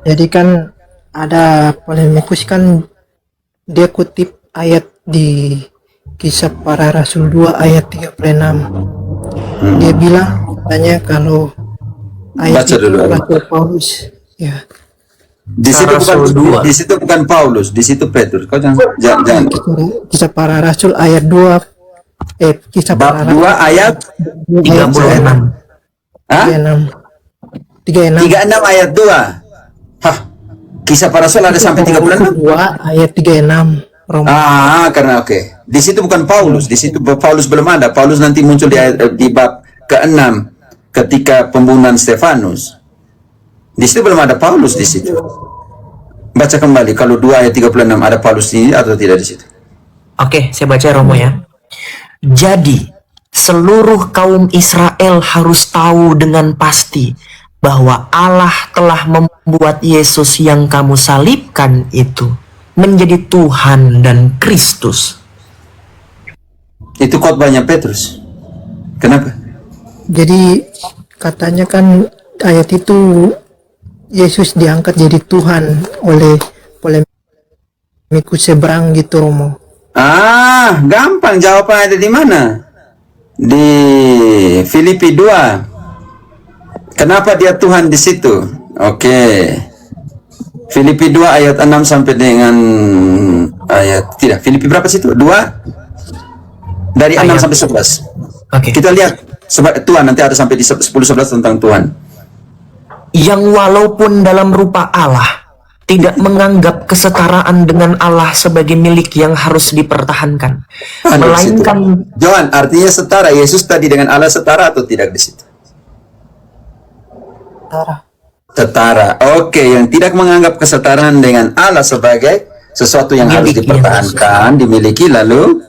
Jadi kan ada polemikus kan, dia kutip ayat di Kisah Para Rasul 2 ayat 36. Dia bilang katanya kalau ayat Baca itu dulu. Rasul Paulus ya. Di situ bukan Rasul 2. di situ bukan Paulus, di situ Petrus. Kau jangan. Kisah Para Rasul ayat 2 Kisah Bab Para 2 Rasul ayat 36. 36. 36 ayat 2. Hah. Kisah para Rasul ada sampai 36? 2 ayat 36. Karena oke. Di situ bukan Paulus, di situ Paulus belum ada. Paulus nanti muncul di bab ke-6 ketika pembunuhan Stefanus. Di situ belum ada Paulus di situ. Baca kembali kalau 2 ayat 36 ada Paulus ini atau tidak di situ. Oke, saya baca Romo ya. Jadi, seluruh kaum Israel harus tahu dengan pasti bahwa Allah telah membuat Yesus yang kamu salibkan itu menjadi Tuhan dan Kristus. Itu khotbahnya Petrus. Kenapa? Jadi katanya kan ayat itu Yesus diangkat jadi Tuhan oleh polemikus seberang gitu, Romo. Gampang jawabannya ada di mana? Di Filipi 2. Kenapa dia Tuhan di situ? Oke. Filipi 2 ayat 6 sampai dengan Filipi berapa situ? 2 dari 6 sampai 11. Oke. Kita lihat Tuhan nanti ada sampai di 10-11 tentang Tuhan. Yang walaupun dalam rupa Allah tidak menganggap kesetaraan dengan Allah sebagai milik yang harus dipertahankan, melainkan Johan, artinya setara. Yesus tadi dengan Allah setara atau tidak di situ? Setara. Oke, yang tidak menganggap kesetaraan dengan Allah sebagai sesuatu yang harus dipertahankan, dimiliki, lalu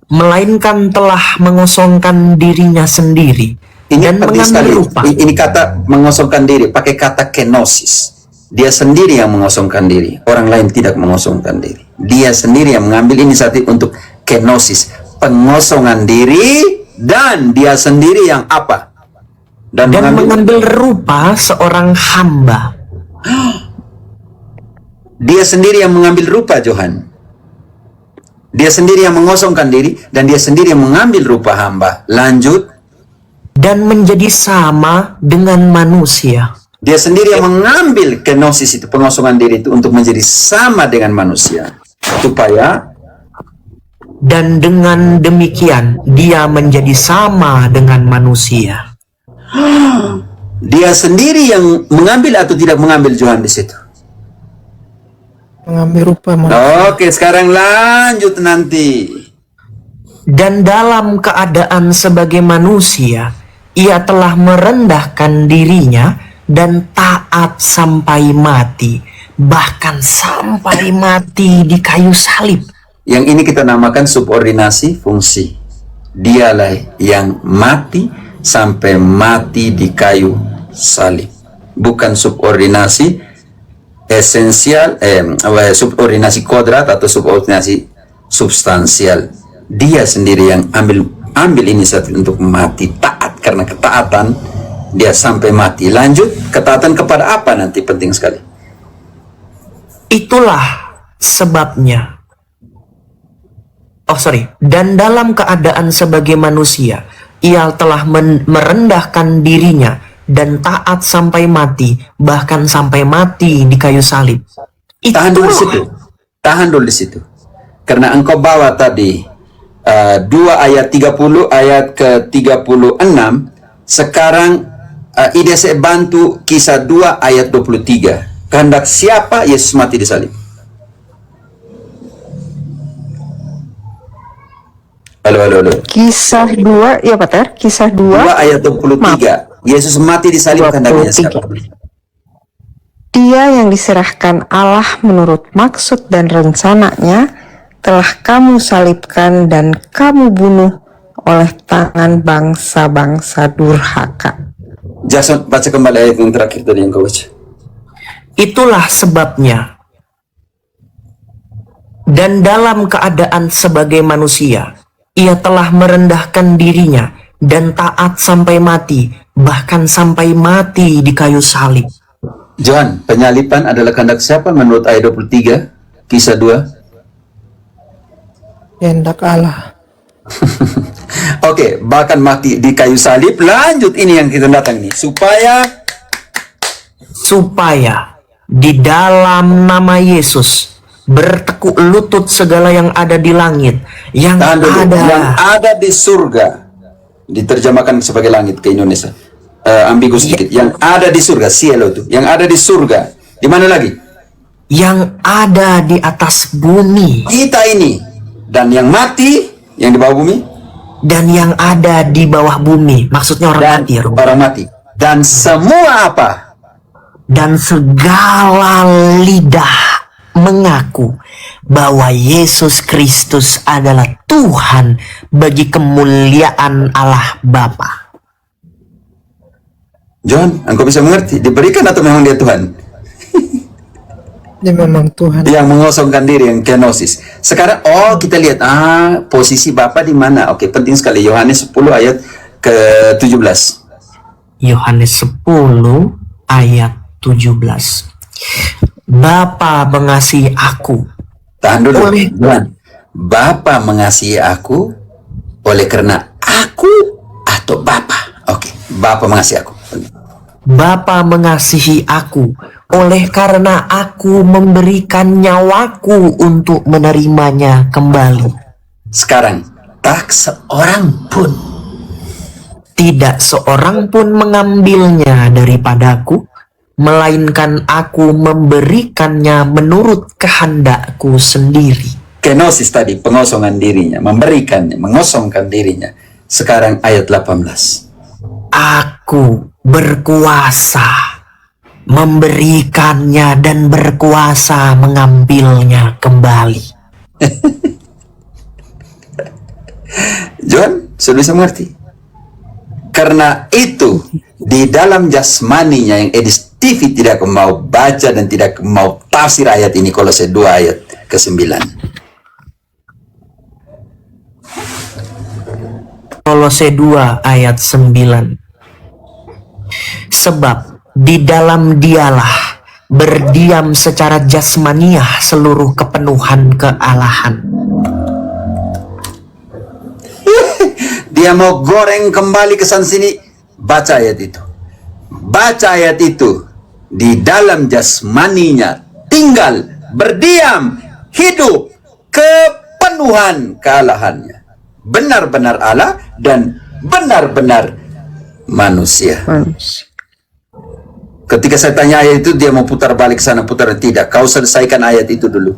melainkan telah mengosongkan dirinya sendiri dan mengambil rupa. Ini kata mengosongkan diri, pakai kata kenosis. Dia sendiri yang mengosongkan diri, orang lain tidak mengosongkan diri. Dia sendiri yang mengambil inisiatif untuk kenosis, pengosongan diri, dan dia sendiri yang apa? Dan mengambil rupa seorang hamba. Dia sendiri yang mengambil rupa, Johan. Dia sendiri yang mengosongkan diri, dan dia sendiri yang mengambil rupa hamba. Lanjut. Dan menjadi sama dengan manusia. Dia sendiri yang mengambil kenosis itu, pengosongan diri itu, untuk menjadi sama dengan manusia. Supaya dan dengan demikian dia menjadi sama dengan manusia. Dia sendiri yang mengambil atau tidak mengambil, Johan, di situ? Mengambil rupa manusia. Oke, sekarang lanjut nanti. Dan dalam keadaan sebagai manusia, ia telah merendahkan dirinya dan taat sampai mati, bahkan sampai mati di kayu salib. Yang ini kita namakan subordinasi fungsi. Dialah yang mati sampai mati di kayu salib. Bukan subordinasi esensial, subordinasi kodrat atau subordinasi substansial. Dia sendiri yang ambil inisiatif untuk mati, taat, karena ketaatan dia sampai mati. Lanjut, ketaatan kepada apa nanti penting sekali. Itulah sebabnya. Dan dalam keadaan sebagai manusia, ia telah merendahkan dirinya dan taat sampai mati, bahkan sampai mati di kayu salib. Tahan dulu di situ. Karena engkau bawa tadi 2 ayat 30 ayat ke-36. Sekarang IDC bantu Kisah 2 ayat 23. Kehendak siapa Yesus mati di salib? Halo. Kisah 2 ya, Pater. Kisah 2 ayat 23. Yesus mati di salib, kehendaknya siapa? Dia yang diserahkan Allah menurut maksud dan rencananya telah kamu salibkan dan kamu bunuh oleh tangan bangsa-bangsa durhaka. Jason, baca kembali ayat yang terakhir tadi yang kau baca. Itulah sebabnya. Dan dalam keadaan sebagai manusia, ia telah merendahkan dirinya dan taat sampai mati, bahkan sampai mati di kayu salib. Johan, penyalipan adalah kehendak siapa menurut ayat 23, Kisah 2? Kehendak Allah. Oke, bahkan mati di kayu salib. Lanjut, ini yang kita datang nih. Supaya di dalam nama Yesus bertekuk lutut segala yang ada di langit, yang tahan dulu, yang ada ada di surga, diterjemahkan sebagai langit ke Indonesia. Ambigu sedikit. Yang ada di surga, cielo itu. Yang ada di surga. Di mana lagi? yang ada di atas bumi, Kita ini. Dan yang mati, yang di bawah bumi. dan yang ada di bawah bumi. Maksudnya orang Dan mati ya, Rum. orang mati. Dan semua apa? Dan segala lidah mengaku bahwa Yesus Kristus adalah Tuhan bagi kemuliaan Allah Bapa. John, engkau bisa mengerti. Diberikan atau memang dia Tuhan? Dia memang Tuhan. Yang mengosongkan diri, yang kenosis. Sekarang, kita lihat, posisi Bapa di mana? Oke, penting sekali. Yohanes 10 ayat ke-17. Yohanes 10 ayat 17. Bapa mengasihi aku. Tahan dulu, Oleh- John. Bapa mengasihi aku oleh karena aku atau Bapa? Oke, Bapa mengasihi aku. Bapa mengasihi aku oleh karena aku memberikan nyawaku untuk menerimanya kembali. Sekarang, tak seorang pun. Tidak seorang pun mengambilnya daripadaku, melainkan aku memberikannya menurut kehendakku sendiri. Kenosis tadi, pengosongan dirinya, memberikannya, mengosongkan dirinya. Sekarang ayat 18. Aku berkuasa memberikannya dan berkuasa mengambilnya kembali. John, sudah bisa mengerti? Karena itu, di dalam jasmaninya yang Edis TV tidak mau baca dan tidak mau tafsir ayat ini, Kolose 2 ayat ke-9. Kolose 2 ayat 9. Sebab di dalam dialah berdiam secara jasmaniah seluruh kepenuhan kealahan. Dia mau goreng kembali ke sana sini, baca ayat itu. Baca ayat itu. Di dalam jasmaninya tinggal, berdiam, hidup, kepenuhan kealahannya. Benar-benar Allah dan benar-benar manusia. Ketika saya tanya ayat itu, dia mau putar balik sana, putar tidak. Kau selesaikan ayat itu dulu.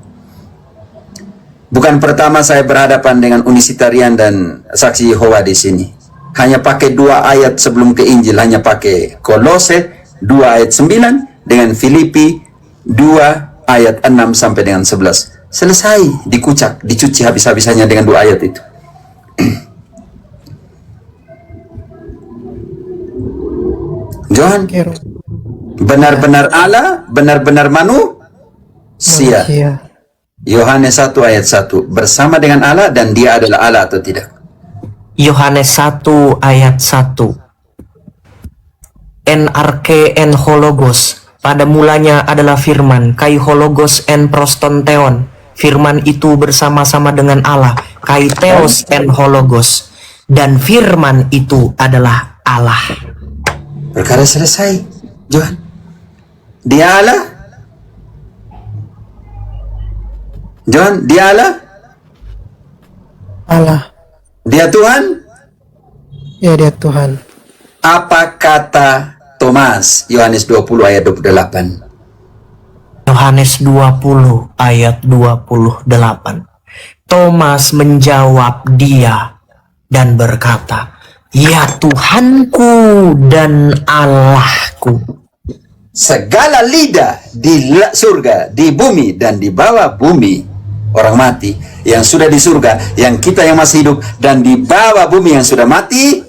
Bukan pertama saya berhadapan dengan unisitarian dan saksi Yehova di sini. Hanya pakai 2 ayat sebelum ke Injil, hanya pakai Kolose 2 ayat 9 dengan Filipi 2 ayat 6 sampai dengan 11. Selesai, dikucak, dicuci habis-habisannya dengan 2 ayat itu. John, Oke, Rom. benar-benar Allah, benar-benar manusia. Manusia. Yohanes 1 ayat 1, bersama dengan Allah dan dia adalah Allah atau tidak? Yohanes 1 ayat 1. En arche en hologos. Pada mulanya adalah firman. Kai hologos en prostonteon. Firman itu bersama-sama dengan Allah. Kai theos en hologos. Dan firman itu adalah Allah. Perkara selesai, Johan. Dia Allah? John, dia Allah? Allah. Dia Tuhan? Ya, dia Tuhan. Apa kata Thomas? Yohanes 20 ayat 28. Yohanes 20 ayat 28. Thomas menjawab dia dan berkata, "Ya Tuhanku dan Allahku." Segala lidah di surga, di bumi, dan di bawah bumi, orang mati yang sudah di surga, yang kita yang masih hidup, dan di bawah bumi yang sudah mati,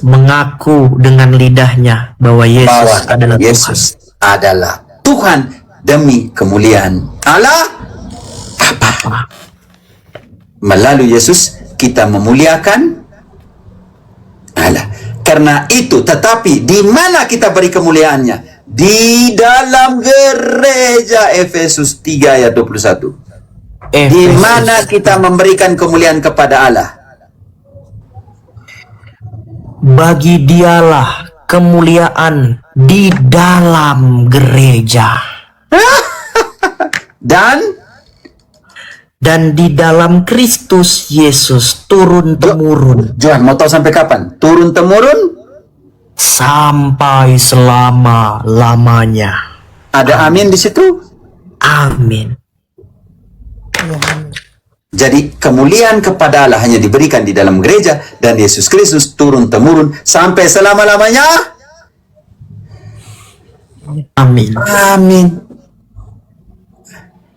mengaku dengan lidahnya bahwa Yesus bahwa adalah Tuhan. Yesus adalah Tuhan demi kemuliaan Allah Bapa. Melalui Yesus kita memuliakan Allah. Karena itu, tetapi di mana kita beri kemuliaannya? Di dalam gereja. Efesus 3 ayat 21. Di mana kita memberikan kemuliaan kepada Allah? Bagi dialah kemuliaan di dalam gereja dan di dalam Kristus Yesus turun-temurun. Johan, mau tahu sampai kapan? Turun-temurun? Sampai selama-lamanya. Ada amin di situ? Amin. Jadi kemuliaan kepada Allah hanya diberikan di dalam gereja, dan Yesus Kristus turun-temurun sampai selama-lamanya. Amin. Amin.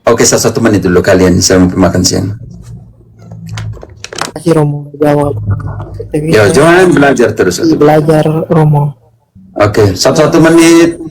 Oke, 1 menit dulu kalian, saya mau makan siang. Kasih Romo jawab. Ya, jangan belajar terus. Belajar Romo. Oke, 1 menit.